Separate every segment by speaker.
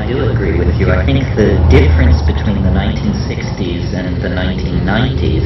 Speaker 1: do agree with you. I think the difference between the 1960s and the 1990s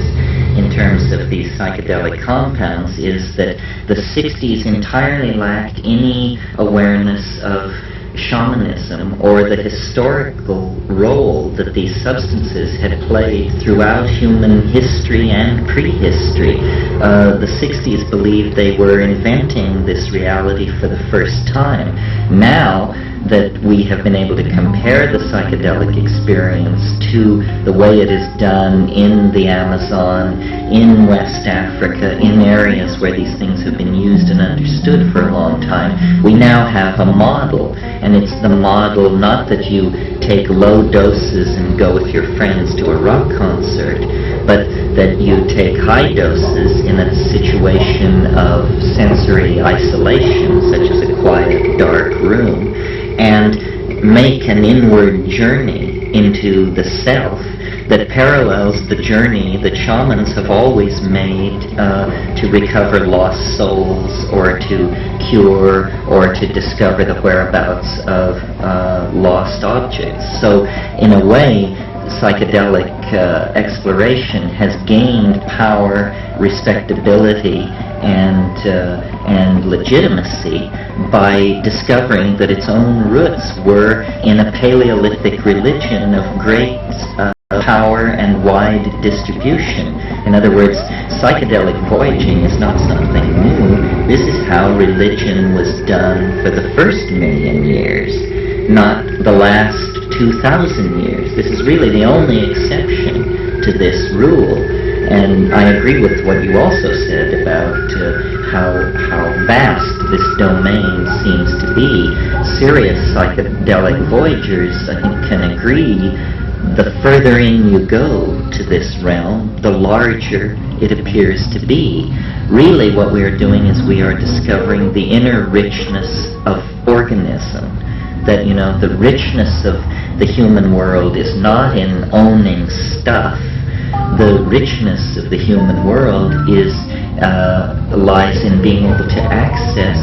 Speaker 1: in terms of these psychedelic compounds is that the 60s entirely lacked any awareness of shamanism or the historical role that these substances had played throughout human history and prehistory. The 60s believed they were inventing this reality for the first time. Now that we have been able to compare the psychedelic experience to the way it is done in the Amazon, in West Africa, in areas where these things have been used and understood for a long time, we now have a model. And it's the model not that you take low doses and go with your friends to a rock concert, but that you take high doses in a situation of sensory isolation, such as a quiet, dark room, and make an inward journey into the self that parallels the journey that shamans have always made to recover lost souls, or to cure, or to discover the whereabouts of lost objects. So, in a way, psychedelic exploration has gained power, respectability, and legitimacy by discovering that its own roots were in a Paleolithic religion of great power and wide distribution. In other words, psychedelic voyaging is not something new. This is how religion was done for the first 1,000,000 years, not the last 2,000 years. This is really the only exception to this rule. And I agree with what you also said about how vast this domain seems to be. Serious psychedelic voyagers, I think, can agree the further in you go to this realm, the larger it appears to be. Really what we are doing is we are discovering the inner richness of organism. That, you know, the richness of the human world is not in owning stuff. The richness of the human world is lies in being able to access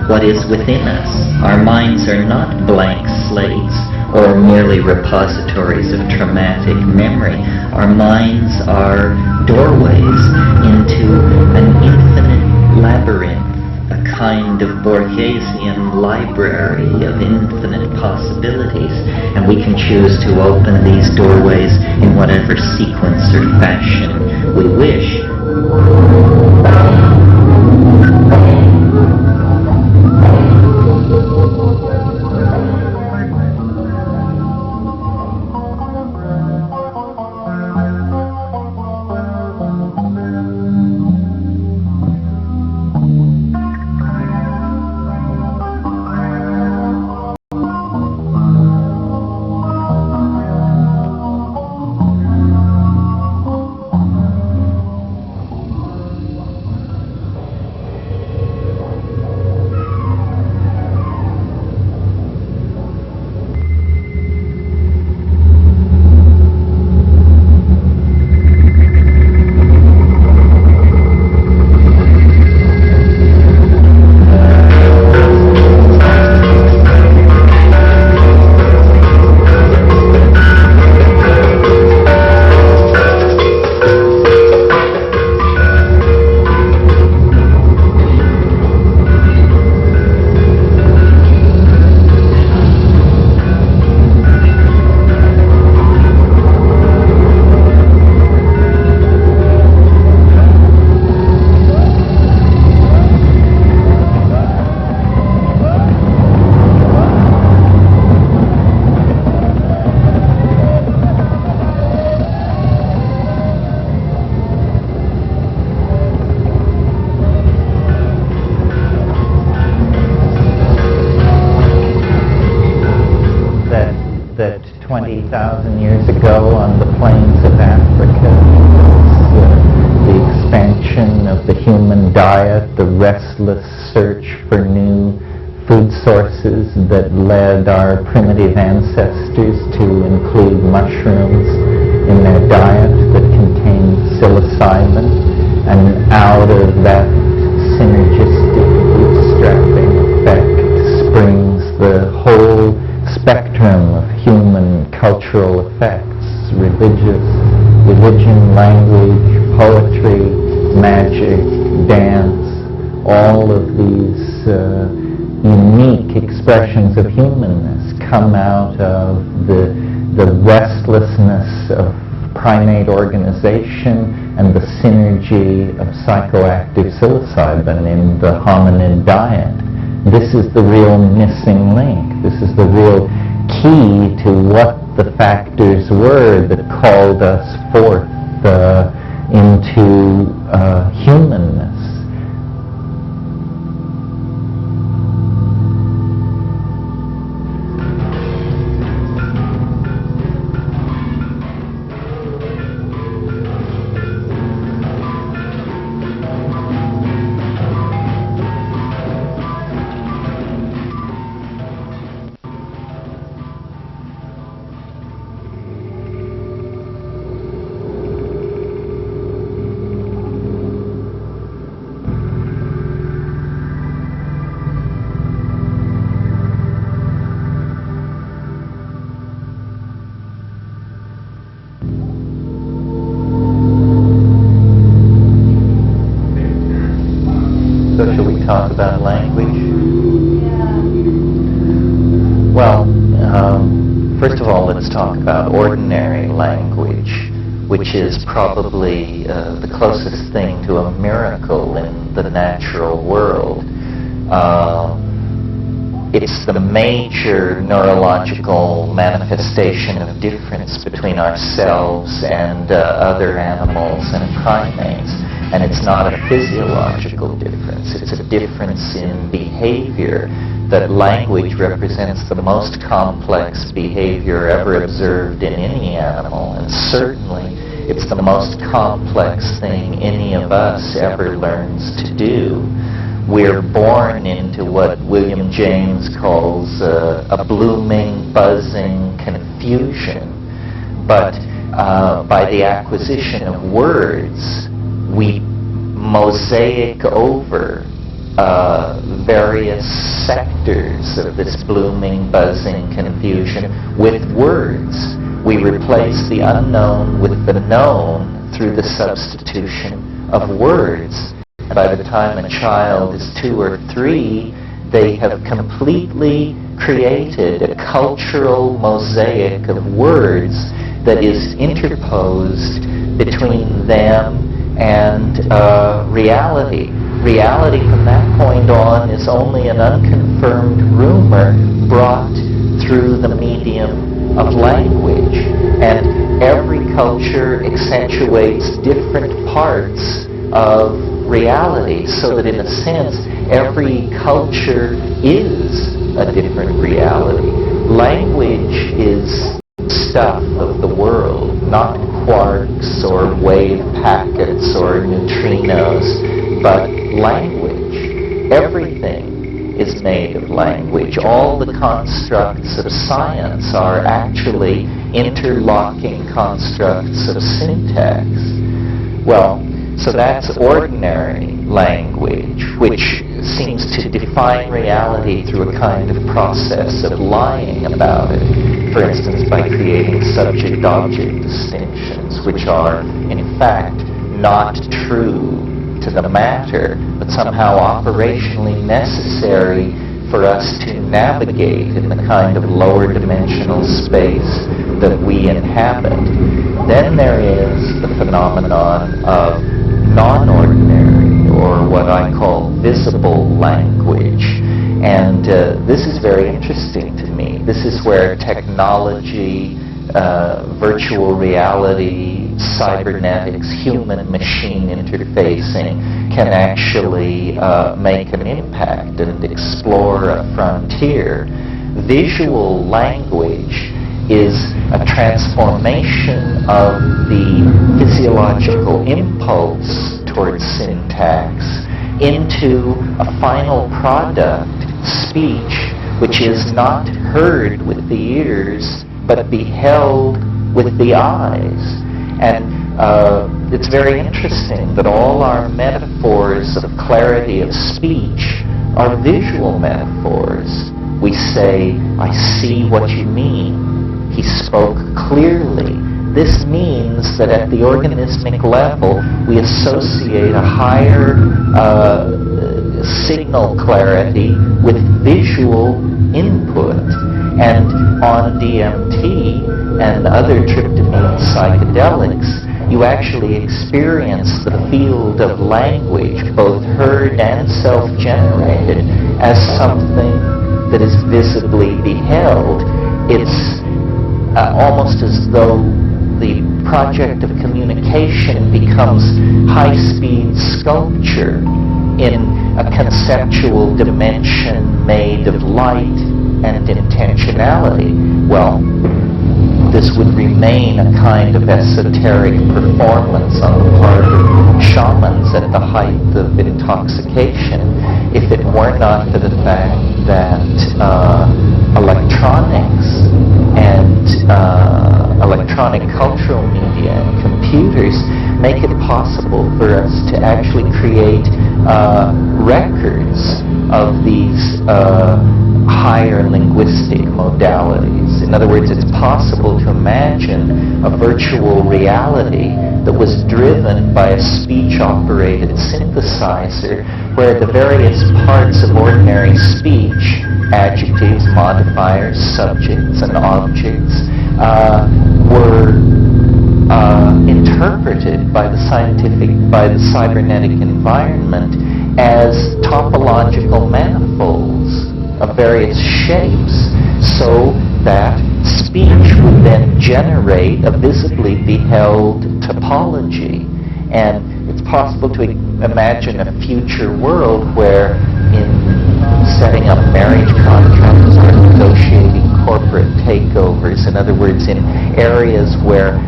Speaker 1: what is within us. Our minds are not blank slates or merely repositories of traumatic memory. Our minds are doorways into an infinite labyrinth, a kind of Borgesian library of infinite possibilities, and we can choose to open these doorways in whatever sequence or fashion we wish. That 20,000 years ago on the plains of Africa was the expansion of the human diet, the restless search for new food sources that led our primitive ancestors to include mushrooms in their diet that contained psilocybin, and out of that synergistic bootstrapping effect springs the whole spectrum of
Speaker 2: human cultural effects, religion, language, poetry, magic, dance, all of these unique expressions of humanness come out of the restlessness of primate organization and the synergy of psychoactive psilocybin in the hominid diet. This is the real missing link. This is the real key to what the factors were that called us forth into humanness. So shall we talk about language? Well, first of all, let's talk about ordinary language, which is probably the closest thing to a miracle in the natural world. It's the major neurological manifestation of difference between ourselves and other animals and primates. And it's not a physiological difference, it's a difference in behavior. That language represents the most complex behavior ever observed in any animal, and certainly it's the most complex thing any of us ever learns to do. We're born into what William James calls a blooming, buzzing confusion. But by the acquisition of words, we mosaic over various sectors of this blooming, buzzing confusion with words. We replace the unknown with the known through the substitution of words. And by the time a child is 2 or 3, they have completely created a cultural mosaic of words that is interposed between them and reality. Reality from that point on is only an unconfirmed rumor brought through the medium of language. And every culture accentuates different parts of reality, so that in a sense, every culture is a different reality. Language is stuff of the world, not quarks or wave packets or neutrinos, but language. Everything is made of language. All the constructs of science are actually interlocking constructs of syntax. Well, so that's ordinary language, which seems to define reality through a kind of process of lying about it. For instance, by creating subject-object distinctions, which are, in fact, not true to the matter, but somehow operationally necessary for us to navigate in the kind of lower dimensional space that we inhabit. Then there is the phenomenon of non-ordinary, or what I call visible language. And this is very interesting to me. This is where technology, virtual reality, cybernetics, human-machine interfacing can actually make an impact and explore a frontier. Visual language is a transformation of the physiological impulse towards syntax into a final product, speech, which is not heard with the ears, but beheld with the eyes. And it's very interesting that all our metaphors of clarity of speech are visual metaphors. We say, I see what you mean. He spoke clearly. This means that at the organismic level, we associate a higher signal clarity with visual input. And on DMT and other tryptamine psychedelics, you actually experience the field of language, both heard and self-generated, as something that is visibly beheld. It's almost as though the project of communication becomes high-speed sculpture in a conceptual dimension made of light and intentionality. Well, this would remain a kind of esoteric performance on the part of shamans at the height of intoxication if it were not for the fact that electronics and electronic cultural media and computers make it possible for us to actually create records of these higher linguistic modalities. In other words, it's possible to imagine a virtual reality that was driven by a speech-operated synthesizer where the various parts of ordinary speech, adjectives, modifiers, subjects, and objects, were interpreted by the cybernetic environment as topological manifolds of various shapes, so that speech would then generate a visibly beheld topology. And it's possible to imagine a future world where, in setting up marriage contracts or negotiating corporate takeovers, in other words, in areas where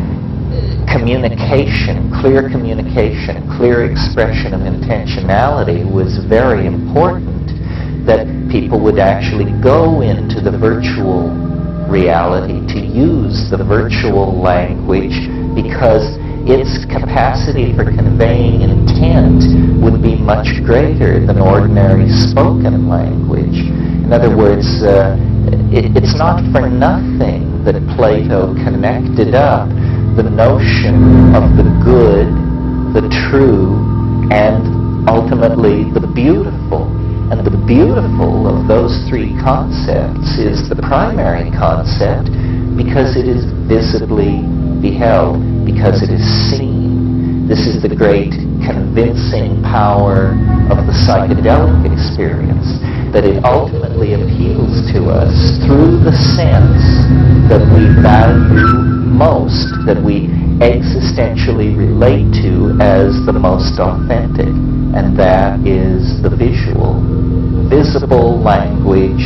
Speaker 2: communication, clear expression of intentionality was very important, that people would actually go into the virtual reality to use the virtual language because its capacity for conveying intent would be much greater than ordinary spoken language. In other words, it's not for nothing that Plato connected up the notion of the good, the true, and ultimately the beautiful. And the beautiful of those three concepts is the primary concept because it is visibly beheld, because it is seen. This is the great convincing power of the psychedelic experience, that it ultimately appeals to us through the sense that we value most, that we existentially relate to as the most authentic, and that is the visual. Visible language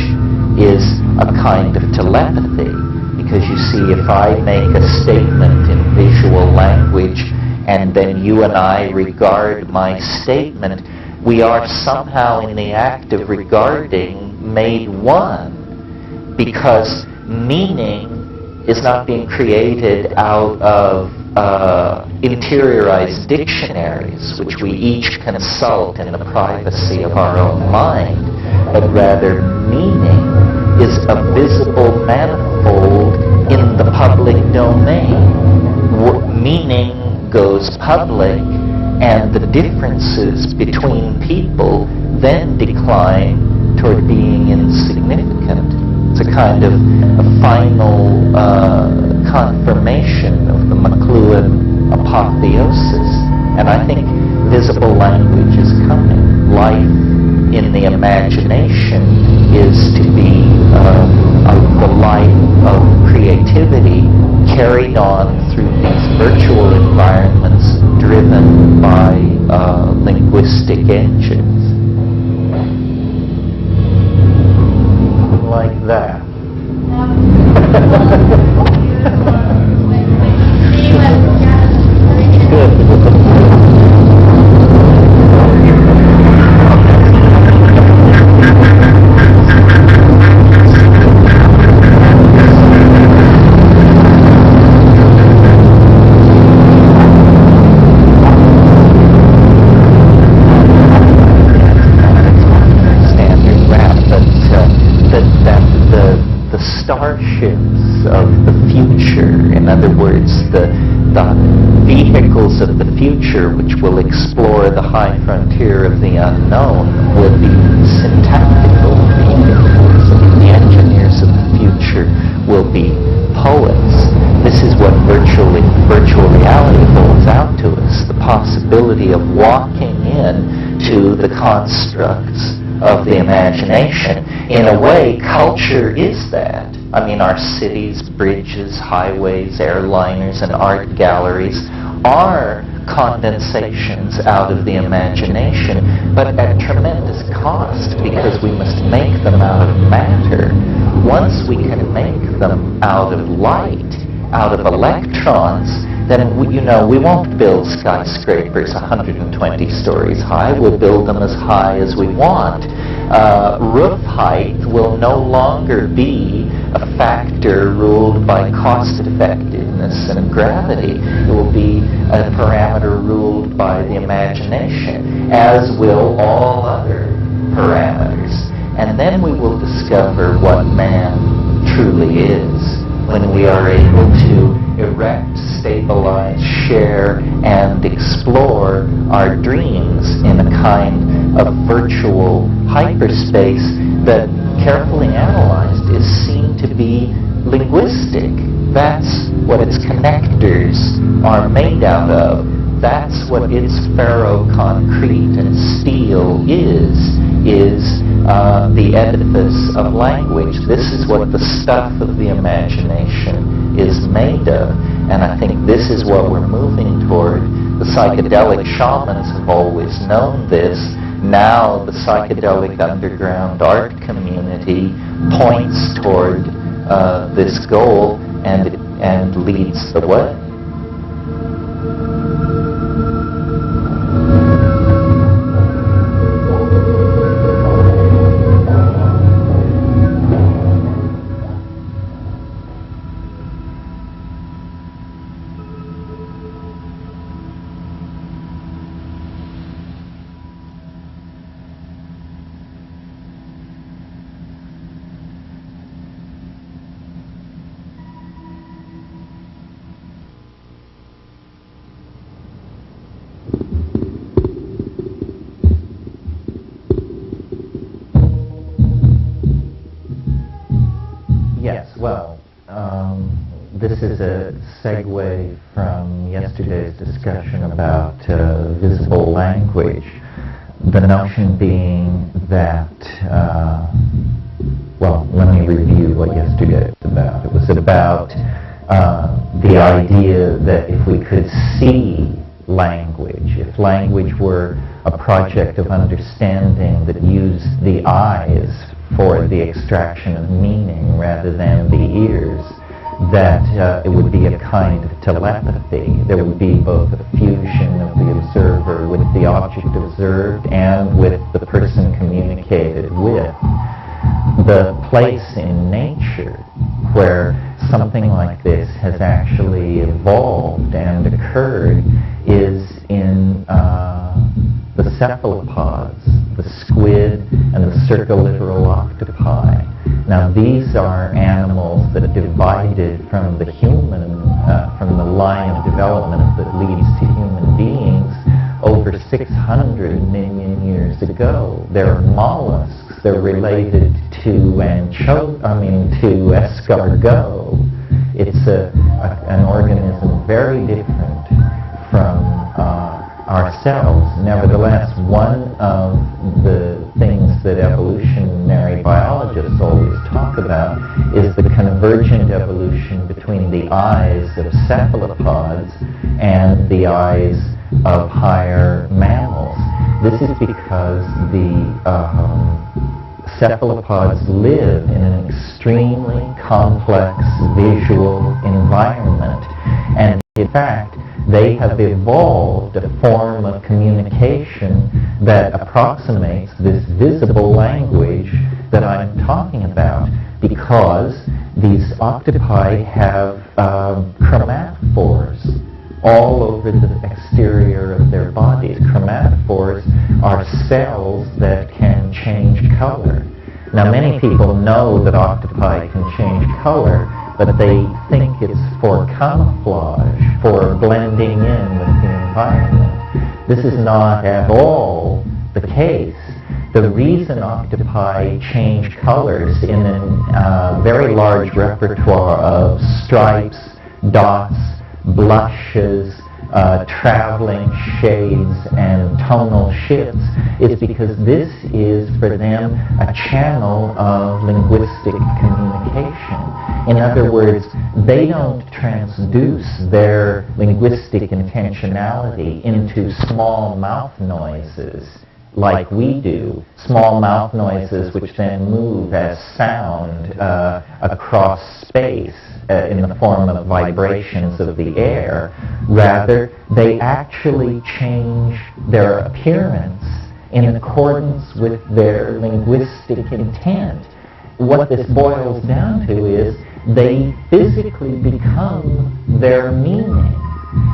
Speaker 2: is a kind of telepathy, because you see, if I make a statement in visual language and then you and I regard my statement, we are somehow in the act of regarding made one, because meaning is not being created out of interiorized dictionaries, which we each consult in the privacy of our own mind, but rather meaning is a visible manifold in the public domain. Meaning goes public, and the differences between people then decline toward being insignificant. It's a kind of a final confirmation of the McLuhan apotheosis. And I think visible language is coming. Life in the imagination is to be the life of creativity carried on through these virtual environments driven by linguistic engines. Like that. Start starships of the future. In other words, the vehicles of the future, which will explore the high frontier of the unknown, will be syntactical vehicles. The engineers of the future will be poets. This is what virtual reality holds out to us, the possibility of walking in to the constructs of the imagination. In a way, culture is that. I mean, our cities, bridges, highways, airliners, and art galleries are condensations out of the imagination, but at tremendous cost, because we must make them out of matter. Once we can make them out of light, out of electrons, then we won't build skyscrapers 120 stories high. We'll build them as high as we want. Roof height will no longer be a factor ruled by cost effectiveness and gravity. It will be a parameter ruled by the imagination, as will all other parameters. And then we will discover what man truly is, when we are able to erect, stabilize, share, and explore our dreams in a kind of virtual hyperspace that, carefully analyzed, is seen to be linguistic. That's what its connectors are made out of. That's what its ferroconcrete and steel is the edifice of language. This is what the stuff of the imagination is made of. And I think this is what we're moving toward. The psychedelic shamans have always known this. Now the psychedelic underground art community points toward this goal and leads the way. This is a segue from yesterday's discussion about visible language. The notion being that, let me review what yesterday was about. It was about the idea that if we could see language, if language were a project of understanding that used the eyes for the extraction of meaning rather than the ears, that it would be a kind of telepathy. There would be both a fusion of the observer with the object observed and with the person communicated with. The place in nature where something like this has actually evolved and occurred is in the cephalopods, the squid and the circulittoral octopi. Now these are animals that divided from the human, from the line of development that leads to human beings over 600 million years ago. They're mollusks. They're related to escargot. It's an organism very different from ourselves. Nevertheless, one of the things that evolutionary biologists always talk about is the convergent evolution between the eyes of cephalopods and the eyes of higher mammals. This is because the cephalopods live in an extremely complex visual environment, and in fact they have evolved a form of communication that approximates this visible language that I'm talking about, because these octopi have chromatophores all over the exterior of their bodies. Chromatophores are cells that can change color. Now, many people know that octopi can change color, but they think it's for camouflage, for blending in with the environment. This is not at all the case. The reason octopi change colors in a very large repertoire of stripes, dots, blushes, traveling shades, and tonal shifts is because this is for them a channel of linguistic communication. In other words, they don't transduce their linguistic intentionality into small mouth noises like we do, small mouth noises which then move as sound across space in the form of vibrations of the air. Rather, they actually change their appearance in accordance with their linguistic intent. What this boils down to is they physically become their meaning.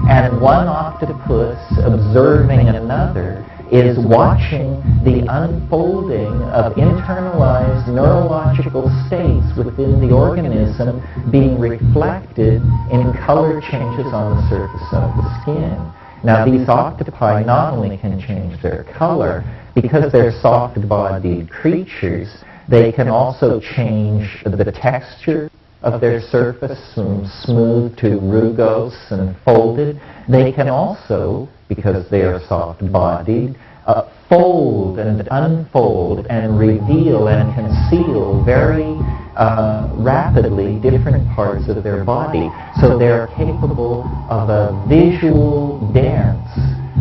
Speaker 2: And one octopus observing another is watching the unfolding of internalized neurological states within the organism being reflected in color changes on the surface of the skin. Now, these octopi not only can change their color, because they're soft-bodied creatures, they can also change the texture of their surface from smooth to rugose and folded. They can also, because they are soft-bodied, fold and unfold and reveal and conceal very rapidly different parts of their body. So they're capable of a visual dance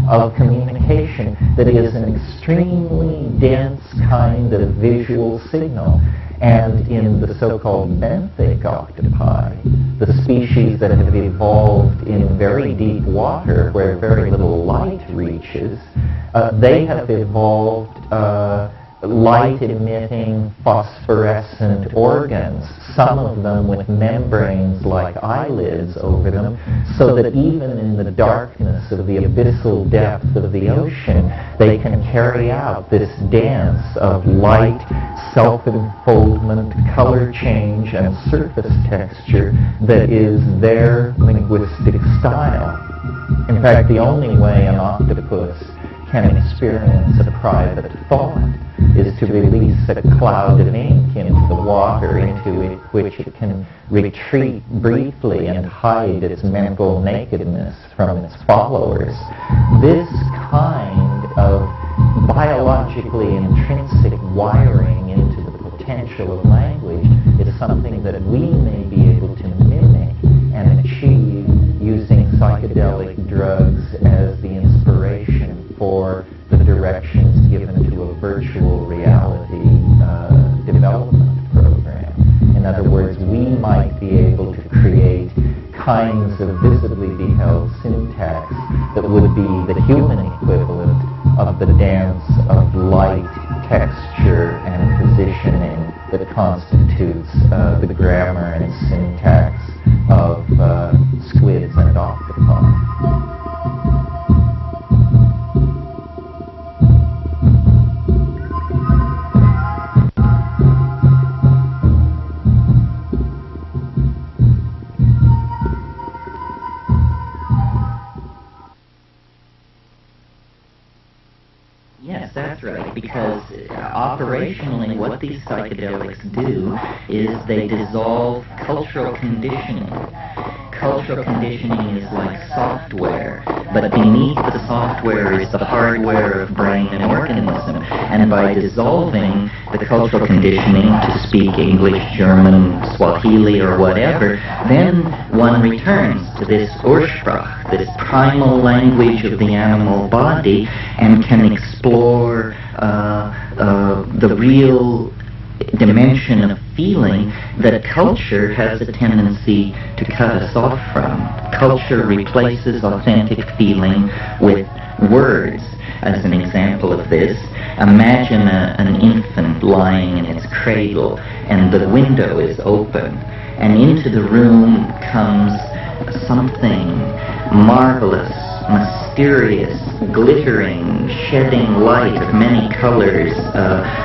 Speaker 2: of communication that is an extremely dense kind of visual signal. And in the so-called benthic octopi, the species that have evolved in very deep water where very little light reaches, they have evolved light-emitting phosphorescent organs, some of them with membranes like eyelids over them, so that even in the darkness of the abyssal depth of the ocean, they can carry out this dance of light, self-enfoldment, color change, and surface texture that is their linguistic style. In fact, the only way an octopus can experience a private thought is to release a cloud of ink into the water into which it can retreat briefly and hide its mental nakedness from its followers. This kind of biologically intrinsic wiring into the potential of language is something that we may be able to mimic and achieve using psychedelic drugs as the inspiration for the directions given to a virtual reality development program. In other words, we might be able to create kinds of visibly beheld syntax that would be the human equivalent of the dance of light, texture, and positioning that constitutes the grammar and syntax of squids and octopi.
Speaker 1: Yes, that's right, because operationally what these psychedelics do is they dissolve cultural conditioning. Cultural conditioning is like software, but beneath the software is the hardware of brain and organism. And by dissolving the cultural conditioning to speak English, German, Swahili, or whatever, then one returns to this Ursprach, this primal language of the animal body, and can explore the real dimension of feeling that culture has a tendency to cut us off from. Culture replaces authentic feeling with words. As an example of this, imagine an infant lying in its cradle and the window is open, and into the room comes something marvelous, mysterious, mysterious, glittering, shedding light of many colors,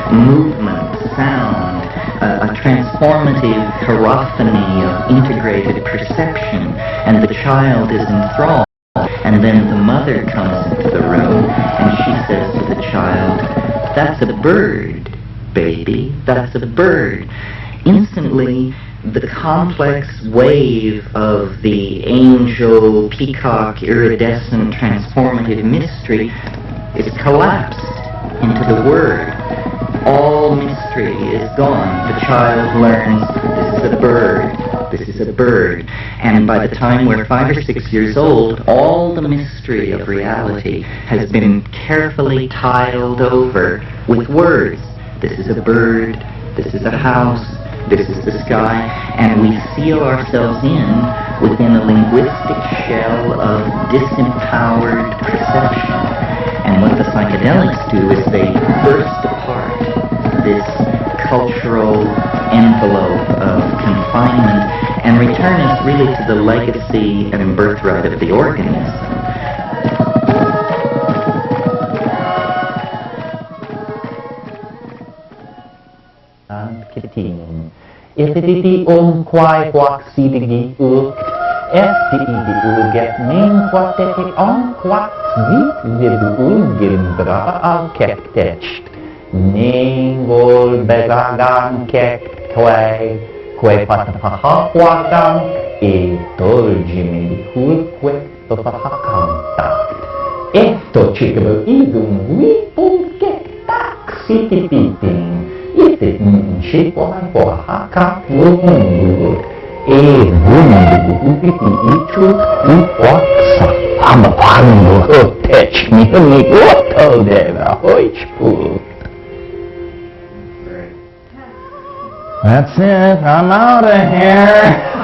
Speaker 1: movement, sound, a transformative hierophany of integrated perception, and the child is enthralled. And then the mother comes into the room and she says to the child, "That's a bird, baby, that's a bird." Instantly, the complex wave of the angel, peacock, iridescent, transformative mystery is collapsed into the word. All mystery is gone. The child learns, this is a bird, this is a bird. And by the time we're 5 or 6 years old, all the mystery of reality has been carefully tiled over with words. This is a bird, this is a house, this is the sky, and we seal ourselves within a linguistic shell of disempowered perception. And what the psychedelics do is they burst apart this cultural envelope of confinement and return us really to the legacy and birthright of the organism.
Speaker 2: Etididi kwai kwak sidigi uk, etididi uget min kwateti kwak svit vidu gimbra al kektecht. Ningol begagan kekt kwe patapaha kwakam, tolgimi hulkwe topahakanta. Eto chikabo idum wipul kektak sitipiting. Ite nshikwa kwa haka mungu mungu upiti itu upaksa amapango hotech ni oto deva hoichpu. That's it, I'm out of here.